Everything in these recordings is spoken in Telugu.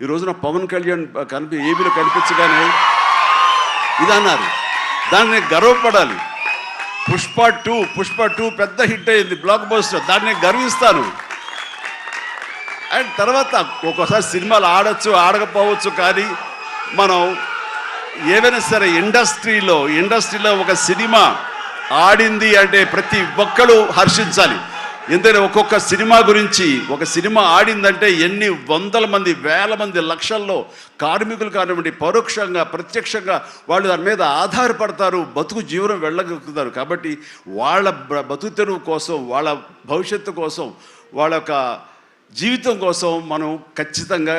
ఈ రోజున పవన్ కళ్యాణ్ ఏబీలో కనిపించగానే ఇది అన్నారు. దాన్ని గర్వపడాలి. పుష్ప టూ పెద్ద హిట్ అయింది, బ్లాక్ బస్టర్, దాన్ని గర్విస్తాను. అండ్ తర్వాత ఒక్కోసారి సినిమాలు ఆడచ్చు ఆడకపోవచ్చు, కానీ మనం ఏవైనా సరే ఇండస్ట్రీలో ఒక సినిమా ఆడింది అంటే ప్రతి ఒక్కరు హర్షించాలి. ఎందుకంటే ఒక్కొక్క సినిమా గురించి, ఒక సినిమా ఆడిందంటే ఎన్ని వందల మంది, వేల మంది, లక్షల్లో కార్మికులు కానివ్వండి, పరోక్షంగా ప్రత్యక్షంగా వాళ్ళు దాని మీద ఆధారపడతారు, బతుకు జీవనం వెళ్ళగలుగుతారు. కాబట్టి వాళ్ళ బతుకు తెరువు కోసం, వాళ్ళ భవిష్యత్తు కోసం, వాళ్ళ యొక్క జీవితం కోసం మనం ఖచ్చితంగా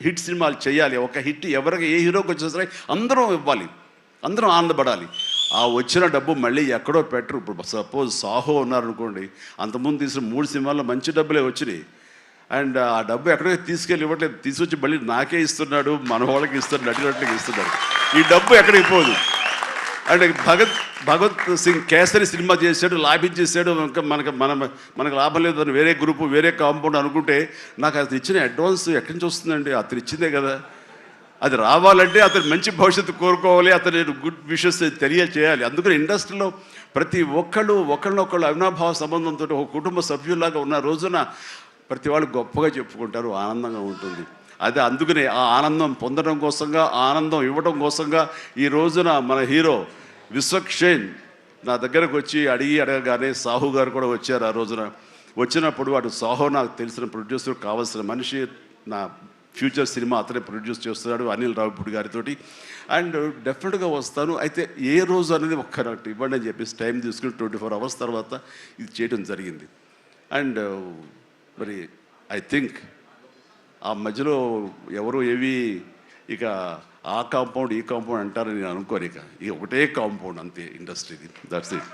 హిట్ సినిమాలు చేయాలి. ఒక హిట్ ఎవరికి ఏ హీరోకి వచ్చినా సరే అందరం ఇవ్వాలి, అందరం ఆనందపడాలి. ఆ వచ్చిన డబ్బు మళ్ళీ ఎక్కడో పెట్టరు. ఇప్పుడు సపోజ్ సాహో ఉన్నారనుకోండి, అంతకుముందు తీసిన 3 సినిమాల్లో మంచి డబ్బులే వచ్చినాయి. అండ్ ఆ డబ్బు ఎక్కడో తీసుకెళ్ళి ఇవ్వట్లేదు, తీసుకొచ్చి మళ్ళీ నాకే ఇస్తున్నాడు, మన వాళ్ళకి ఇస్తున్నాడు, నటినట్లకి ఇస్తున్నాడు. ఈ డబ్బు ఎక్కడికి పోదు. అంటే భగత్ సింగ్ కేసరి సినిమా చేశాడు, లాభించేసాడు, ఇంకా మనకు లాభం లేదు అని వేరే గ్రూపు, వేరే కాంపౌండ్ అనుకుంటే, నాకు అతను ఇచ్చిన అడ్వాన్స్ ఎక్కడి నుంచి వస్తుందండి? అతను ఇచ్చిందే కదా. అది రావాలంటే అతను మంచి భవిష్యత్తు కోరుకోవాలి, అతను గుడ్ విషెస్ తెలియచేయాలి. అందుకని ఇండస్ట్రీలో ప్రతి ఒకళ్ళనొకళ్ళు అవినాభావ సంబంధంతో ఒక కుటుంబ సభ్యుల్లాగా ఉన్న రోజున ప్రతి వాళ్ళు గొప్పగా చెప్పుకుంటారు, ఆనందంగా ఉంటుంది. అదే అందుకనే ఆ ఆనందం పొందడం కోసంగా, ఆనందం ఇవ్వడం కోసంగా ఈ రోజున మన హీరో విశ్వక్షేణ్ నా దగ్గరకు వచ్చి అడగగానే సాహు గారు కూడా వచ్చారు. ఆ రోజున వచ్చినప్పుడు వాడు సాహు నాకు తెలిసిన ప్రొడ్యూసర్, కావాల్సిన మనిషి, నా ఫ్యూచర్ సినిమా అతనే ప్రొడ్యూస్ చేస్తున్నాడు అనిల్ రావిపూడి గారితో. అండ్ డెఫినెట్గా వస్తాను, అయితే ఏ రోజు అనేది నాకు ఇవ్వండి అని చెప్పేసి టైం తీసుకుని 24 hours తర్వాత ఇది చేయడం జరిగింది. అండ్ మరి ఐ థింక్ ఆ మధ్యలో ఎవరు ఇక ఆ కాంపౌండ్ ఈ కాంపౌండ్ అంటారని నేను అనుకోను. ఇక ఒకటే కాంపౌండ్ అంతే ఇండస్ట్రీది. That's it.